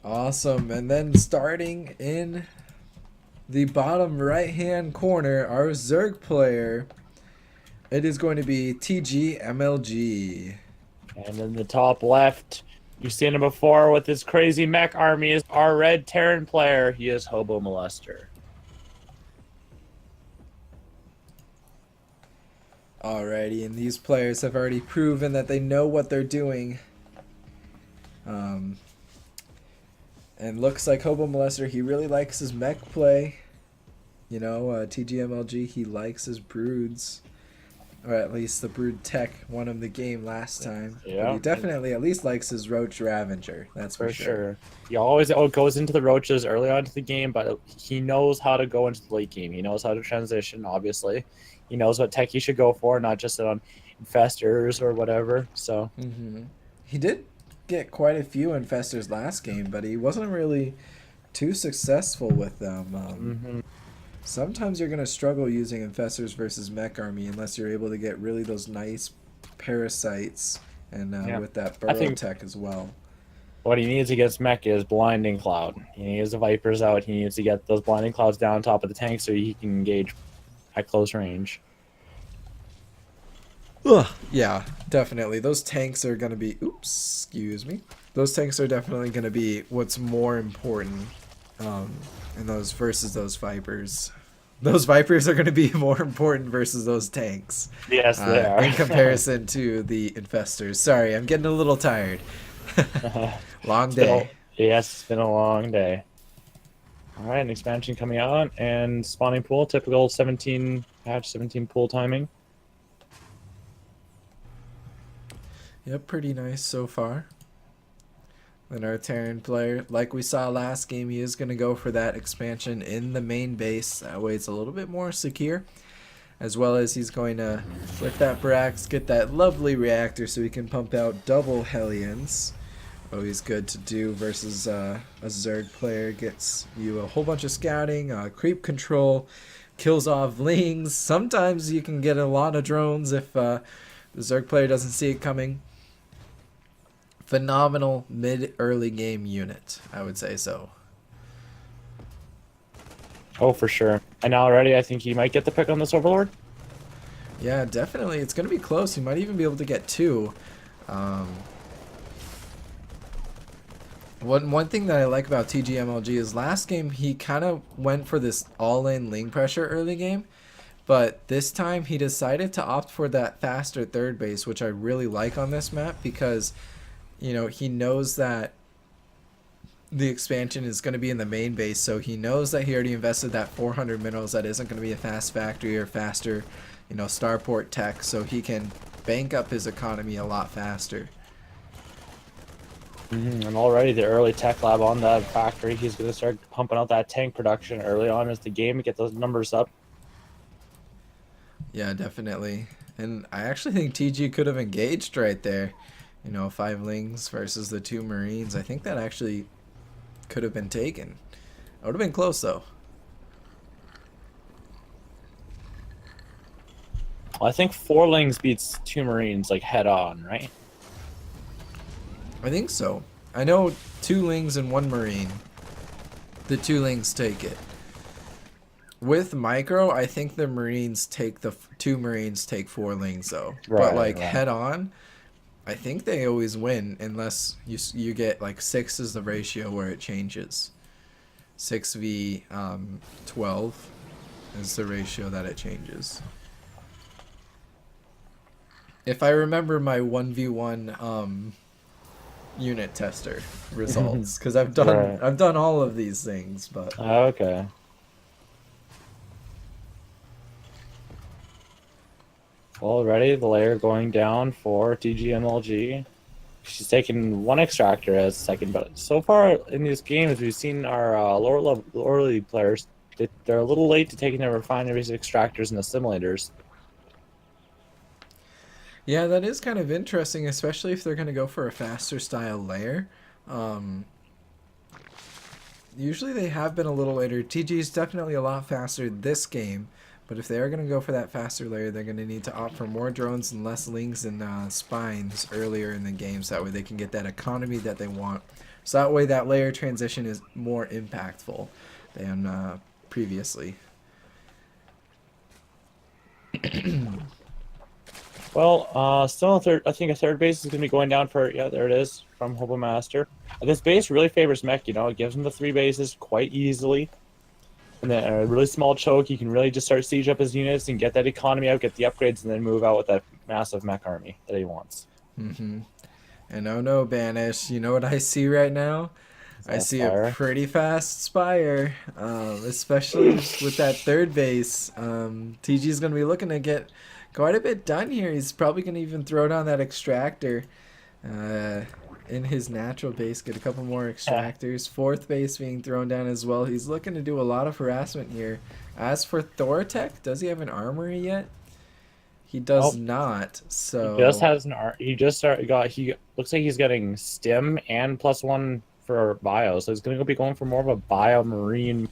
Awesome. And then starting in the bottom right-hand corner, our Zerg player, it is going to be TGMLG. And in the top left, you've seen him before with his crazy mech army, is our red Terran player. He is Hobo Molester. Alrighty, and these players have already proven that they know what they're doing. Um, and looks like Hobo Molester, he really likes his mech play. You know, TGMLG, he likes his broods. Or at least the brood tech won him the game last time. But he Yeah, and definitely at least likes his Roach Ravager. That's for for sure. sure. He always goes into the roaches early on to the game, but he knows how to go into the late game. He knows how to transition, obviously. He knows what tech he should go for, not just on infestors or whatever. So, He did get quite a few infestors last game, but he wasn't really too successful with them. mhm. Sometimes you're going to struggle using infestors versus mech army unless you're able to get really those nice parasites and Yeah. with that I burrow think tech as well. what he needs against mech is blinding cloud. He needs the vipers out. He needs to get those blinding clouds down top of the tank so he can engage at close range. Ugh. Yeah, definitely. Those tanks are going to be. Oops, excuse me. Those tanks are definitely going to be what's more important um, in those versus those vipers. Those vipers are going to be more important versus those tanks Yes, they in are. comparison to the infestors. Sorry, I'm getting a little tired. Long It's been a day. yes, it's been a long day. All right, an expansion coming out and spawning pool, typical 17 patch 17 pool timing. Yep, pretty nice so far. And our Terran player, like we saw last game, he is going to go for that expansion in the main base. That way it's a little bit more secure. As well as he's going to, with that Brax, get that lovely reactor so he can pump out double Hellions. Always good to do versus a Zerg player. Gets you a whole bunch of scouting, creep control, kills off lings. Sometimes you can get a lot of drones if the Zerg player doesn't see it coming. Phenomenal mid-early game unit, I would say so. Oh, for sure. And already, I think he might get the pick on this overlord. Yeah, definitely. It's going to be close. You might even be able to get two. Um, one thing that I like about TGMLG is last game he kind of went for this all-in ling pressure early game, but this time he decided to opt for that faster third base, which I really like on this map because, you know, he knows that the expansion is going to be in the main base, so he knows that he already invested that 400 minerals. That isn't going to be a fast factory or faster, you know, starport tech, so he can bank up his economy a lot faster. And already the early tech lab on that factory, he's going to start pumping out that tank production early on as the game, get those numbers up. Yeah, definitely. And I actually think TG could have engaged right there. You know, 5 lings versus the 2 marines. I think that actually could have been taken. It would have been close though. Well, I think 4 lings beats 2 marines like head on, right? I think so. I know 2 lings and 1 marine. The 2 lings take it. With micro, I think the marines take the 2 marines take 4 lings though. But Right, like right. head on, I think they always win unless you get like 6 is the ratio where it changes. 6v 12 is the ratio that it changes. If I remember my 1v1 unit tester results, because Right. I've done all of these things, but Okay. Already the layer going down for TGMLG. She's taken one extractor as second, but so far in these games, we've seen our lower league players. They're a little late to taking their refineries, extractors, and assimilators. yeah, that is kind of interesting, especially if they're going to go for a faster style layer. Um, Usually they have been a little later. TG is definitely a lot faster this game, But if they are going to go for that faster layer, they're going to need to opt for more drones and less lings and spines earlier in the game, so that way they can get that economy that they want. So that way that layer transition is more impactful than previously. Well, still a third. I think a third base is going to be going down for. Yeah, there it is from Hobo Master. This base really favors mech. You know, it gives him the 3 bases quite easily. And then a really small choke, you can really just start siege up his units and get that economy out, get the upgrades, and then move out with that massive mech army that he wants. Mm-hmm. And oh no, Banish, you know what I see right now? I see a pretty fast Spire, especially with that third base. TG's going to be looking to get quite a bit done here. He's probably going to even throw down that extractor in his natural base, get a couple more extractors. Fourth base being thrown down as well. He's looking to do a lot of harassment here. As for Thortech, does he have an armory yet? He does not. So he just has an he just got he looks like he's getting stim and +1 for bio, so he's gonna be going for more of a bio marine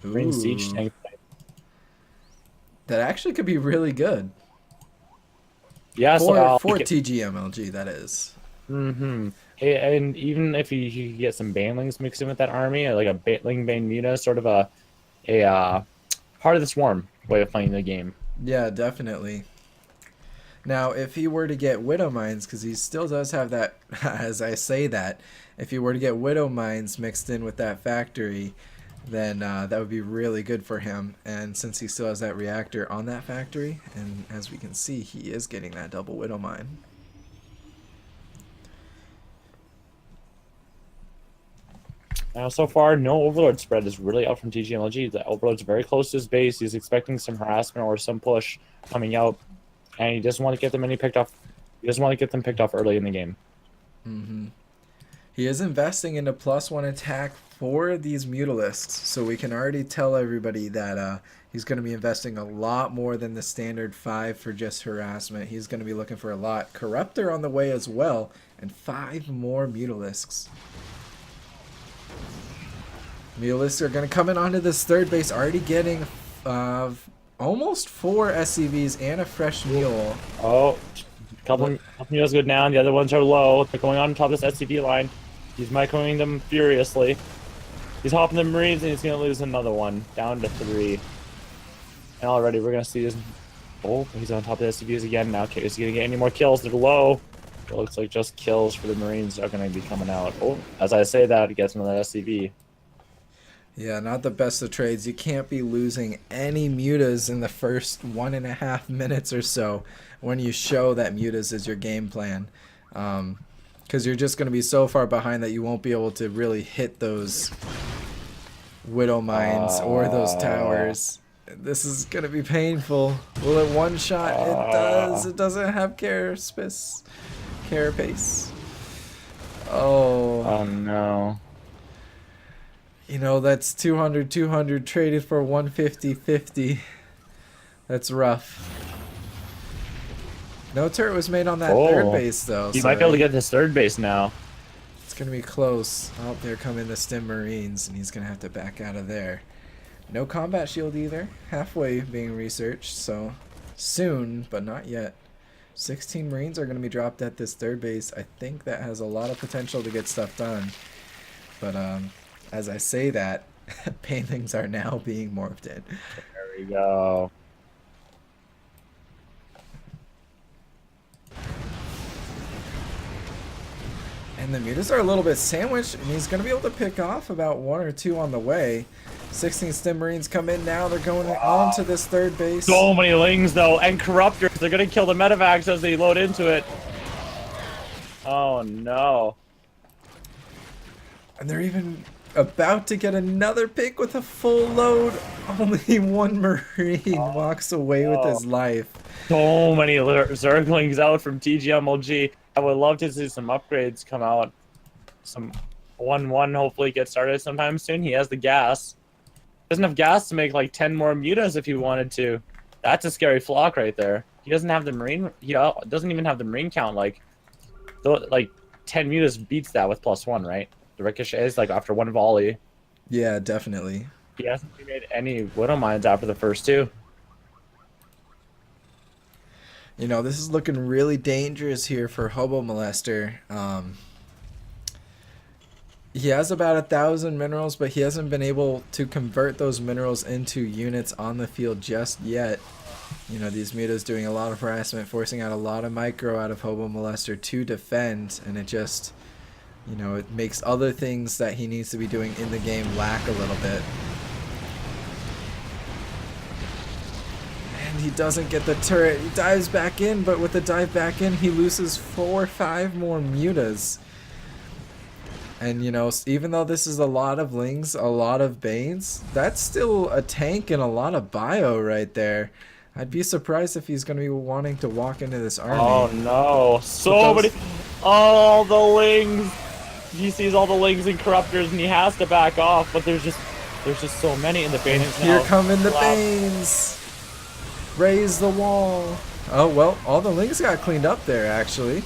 siege tank. That actually could be really good. Yeah, for TGMLG, that is. Mm-hmm. And even if he could get some banelings mixed in with that army, like a Baneling Bane Muta, sort of a part of the swarm way of playing the game. Yeah, definitely. Now, if he were to get Widow Mines, because he still does have that, as I say that, if he were to get Widow Mines mixed in with that factory, then that would be really good for him. And since he still has that reactor on that factory, and as we can see, he is getting that double Widow Mine. Now, so far, no Overlord spread is really out from TGMLG. The Overlord's very close to his base. He's expecting some harassment or some push coming out, and he doesn't want to get them picked off. He doesn't want to get them picked off early in the game. Mm-hmm. He is investing in a +1 attack for these Mutalisks, so we can already tell everybody that he's going to be investing a lot more than the standard 5 for just harassment. He's going to be looking for a lot. Corruptor on the way as well, and 5 more Mutalisks. Mutalisks are going to come in onto this third base, already getting almost 4 SCVs and a fresh mule. Oh, a couple mules go down. The other ones are low. They're going on top of this SCV line. He's microing them furiously. He's hopping the Marines, and he's going to lose another one. Down to 3. And already we're going to see this. Oh, he's on top of the SCVs again. Now, is he going to get any more kills? They're low. It looks like just kills for the Marines are going to be coming out. Oh, as I say that, he gets another SCV. Yeah, not the best of trades. You can't be losing any mutas in the first 1.5 minutes or so when you show that mutas is your game plan. Because you're just going to be so far behind that you won't be able to really hit those Widow Mines or those towers. This is going to be painful. Will it one-shot? It does. It doesn't have carapace. Oh, no. You know, that's 200 traded for 150. That's rough. No turret was made on that third base, though. He might be able to get this third base now. It's going to be close. Oh, there come in the Stim Marines, and he's going to have to back out of there. No combat shield either. Halfway being researched, so soon, but not yet. 16 Marines are going to be dropped at this third base. I think that has a lot of potential to get stuff done. But, as I say that, paintings are now being morphed in. There we go. And the mutas are a little bit sandwiched, and he's going to be able to pick off about 1 or 2 on the way. 16 Stim Marines come in now. They're going on to this third base. So many Lings, though, and Corruptors. They're going to kill the Medivacs as they load into it. Oh, no. And they're even about to get another pick with a full load. Only 1 Marine walks away with his life. So many Zerglings out from TGMLG. I would love to see some upgrades come out. Some 1-1 hopefully get started sometime soon. He has the gas. He doesn't have gas to make like 10 more mutas if he wanted to. That's a scary flock right there. He doesn't have the Marine. He doesn't even have the Marine count. Like 10 mutas beats that with +1, right? The ricochet is like after 1 volley. Yeah, definitely. He hasn't made any Widow Mines after the first 2. You know, this is looking really dangerous here for Hobo Molester. He has about 1,000 minerals, but he hasn't been able to convert those minerals into units on the field just yet. You know, these mutas doing a lot of harassment, forcing out a lot of micro out of Hobo Molester to defend, and it just, you know, it makes other things that he needs to be doing in the game lack a little bit. And he doesn't get the turret. He dives back in, but with the dive back in, he loses 4 or 5 more mutas. And, you know, even though this is a lot of Lings, a lot of Banes, that's still a tank and a lot of bio right there. I'd be surprised if he's going to be wanting to walk into this army. Oh no, so many, all the Lings. He sees all the Lings and Corruptors and he has to back off, but there's just so many in the Banes now. Here come in the Banes. Raise the wall. Oh, well, all the Lings got cleaned up there, actually.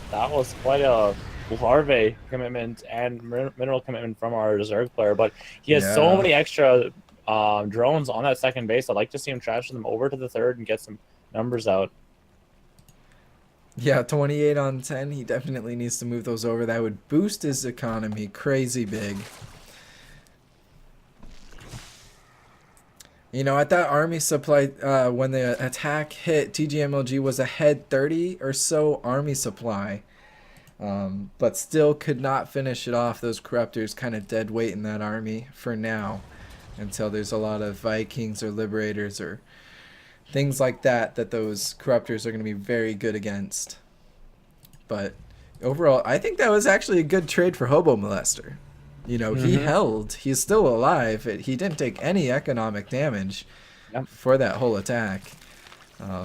That was quite a larvae commitment and mineral commitment from our Zerg player, but he has so many extra drones on that second base. I'd like to see him trash them over to the third and get some numbers out. Yeah, 28 on 10. He definitely needs to move those over. That would boost his economy crazy big. You know, at that army supply, when the attack hit, TGMLG was ahead 30 or so army supply. But still could not finish it off. Those Corruptors kind of dead weight in that army for now, until there's a lot of Vikings or Liberators or things like that those Corruptors are going to be very good against. But overall, I think that was actually a good trade for Hobo Molester. You know, he held. He's still alive. He didn't take any economic damage for that whole attack.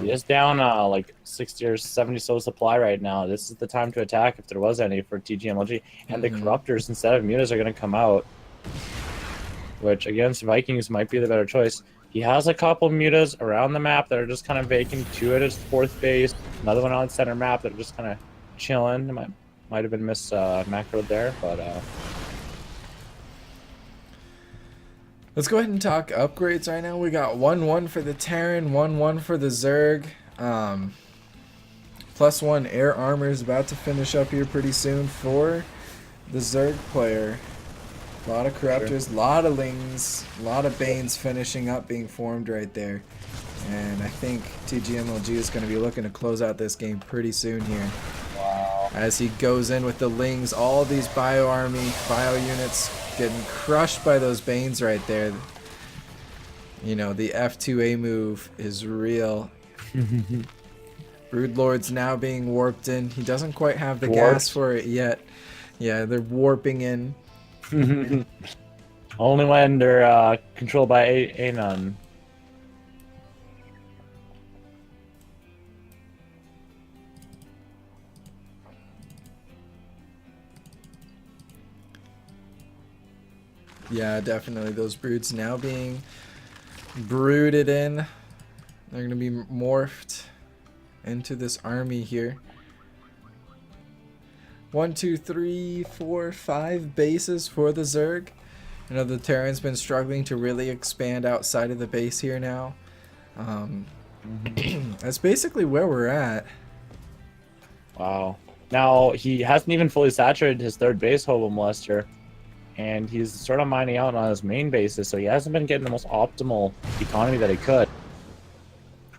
He is down like 60 or 70 so supply right now. This is the time to attack if there was any for TGMLG. And the Corruptors instead of mutas are going to come out, which against Vikings might be the better choice. He has a couple mutas around the map that are just kind of vacant. 2 at his 4th base, another one on center map that are just kind of chilling. It might have been macroed there, but let's go ahead and talk upgrades right now. We got 1-1 for the Terran, 1-1 for the Zerg. +1 air armor is about to finish up here pretty soon for the Zerg player. A lot of Corruptors, a lot of Lings, a lot of Banes finishing up, being formed right there. And I think TGMLG is going to be looking to close out this game pretty soon here. wow. As he goes in with the Lings, all these bio units getting crushed by those Banes right there. You know, the F2A move is real. Broodlord's now being warped in. He doesn't quite have the gas for it yet. Yeah, they're warping in. Only when they're controlled by Anon. Yeah, definitely. Those broods now being brooded in. They're going to be morphed into this army here. 1, 2, 3, 4, 5 bases for the Zerg. You know, the Terran's been struggling to really expand outside of the base here now. That's basically where we're at. Wow. Now, he hasn't even fully saturated his 3rd base, Hobo Molester. And he's sort of mining out on his main bases, so he hasn't been getting the most optimal economy that he could.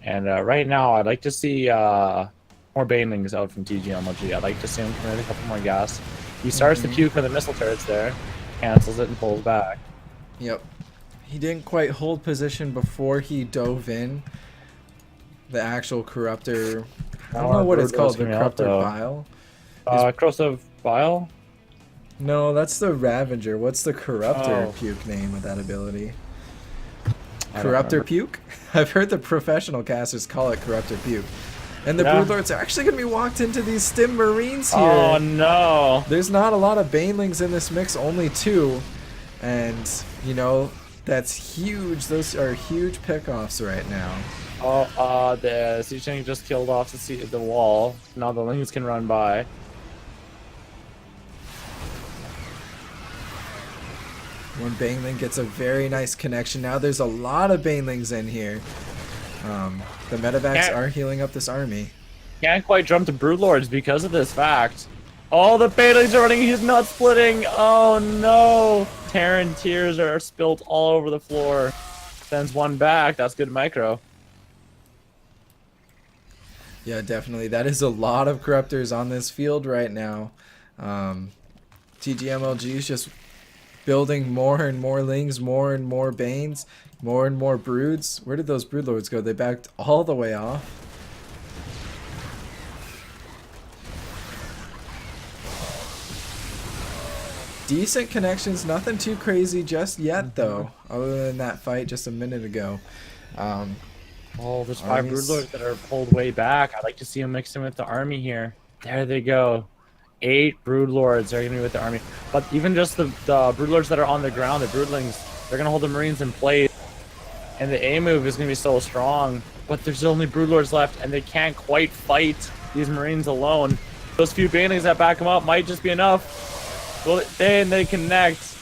And right now, I'd like to see more Banelings out from TGMLG. I'd like to see him commit a couple more gas. He starts to puke on the missile turrets there, cancels it and pulls back. Yep. He didn't quite hold position before he dove in. The actual Corruptor, I don't know what it's called, the Corruptor Bile. Corrosive Bile? No, that's the Ravager. What's the Corruptor puke name with that ability? Corruptor puke? I've heard the professional casters call it Corruptor puke. And the Broodlords are actually going to be walked into these Stim Marines here. Oh no! There's not a lot of Banelings in this mix, only 2. And, you know, that's huge. Those are huge pickoffs right now. Oh, the Siege Tank just killed off the wall. Now the Lings can run by. One Baneling gets a very nice connection. Now there's a lot of Banelings in here. The medevacs Can't- are healing up this army. Can't quite jump to Broodlords because of this fact. Oh, the Banelings are running. He's not splitting. Oh, no. Terran tears are spilt all over the floor. Sends one back. That's good micro. Yeah, definitely. That is a lot of corruptors on this field right now. TGMLG is just building more and more Lings, more and more Banes, more and more Broods. Where did those Broodlords go? They backed all the way off. Decent connections, nothing too crazy just yet, though, other than that fight just a minute ago. Oh, there's 5 Armies. Broodlords that are pulled way back. I'd like to see them mix in with the army here. There they go. 8 Broodlords are going to be with the army. But even just the Broodlords that are on the ground, the Broodlings, they're going to hold the Marines in place. And the A move is going to be so strong. But there's only Broodlords left, and they can't quite fight these Marines alone. Those few Banelings that back them up might just be enough. Well, then they connect.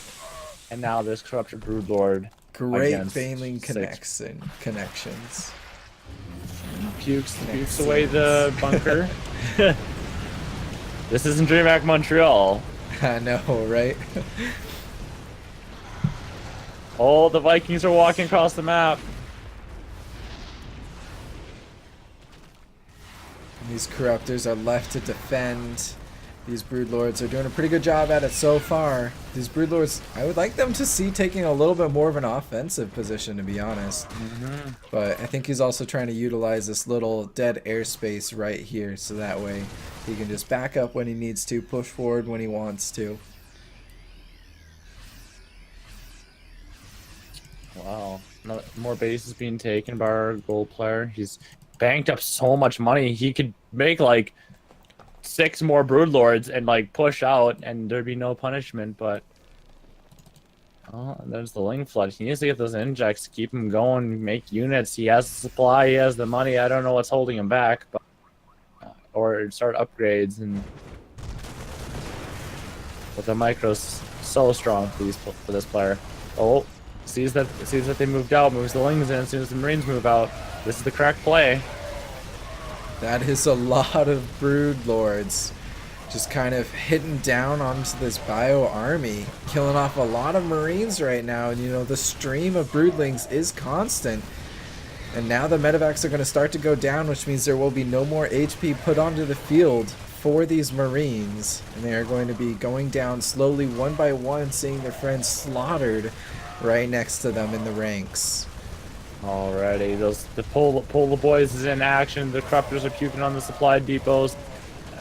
And now this corrupted Broodlord. Great against Baneling 6. connections. Pukes away the bunker. This isn't DreamHack Montreal. I know, right? Oh, the Vikings are walking across the map. These corruptors are left to defend. These Broodlords are doing a pretty good job at it so far. These Broodlords, I would like them to see taking a little bit more of an offensive position, to be honest. But I think he's also trying to utilize this little dead airspace right here, so that way he can just back up when he needs to, push forward when he wants to. Wow. More bases being taken by our gold player. He's banked up so much money. He could make like 6 more Broodlords and like push out and there'd be no punishment, but oh, there's the Ling Flood. He needs to get those injects to keep him going, make units. He has the supply, he has the money. I don't know what's holding him back, but or start upgrades. And but the micro's so strong for this player. Oh, sees that they moved out, moves the Lings in as soon as the Marines move out. This is the correct play. That is a lot of Broodlords just kind of hitting down onto this bio army, killing off a lot of Marines right now. And, you know, the stream of Broodlings is constant. And now the medevacs are going to start to go down, which means there will be no more HP put onto the field for these Marines. And they are going to be going down slowly, one by one, seeing their friends slaughtered right next to them in the ranks. Alrighty, the pull the boys is in action. The corruptors are puking on the supply depots.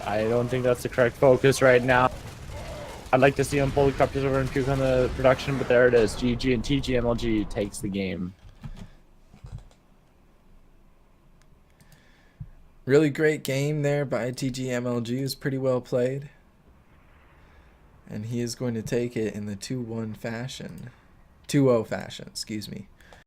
I don't think that's the correct focus right now. I'd like to see them pull the corruptors over and puke on the production, but there it is. GG and TGMLG takes the game. Really great game there by TGMLG. It was pretty well played. And he is going to take it in the 2-1 fashion. 2-0 fashion, excuse me.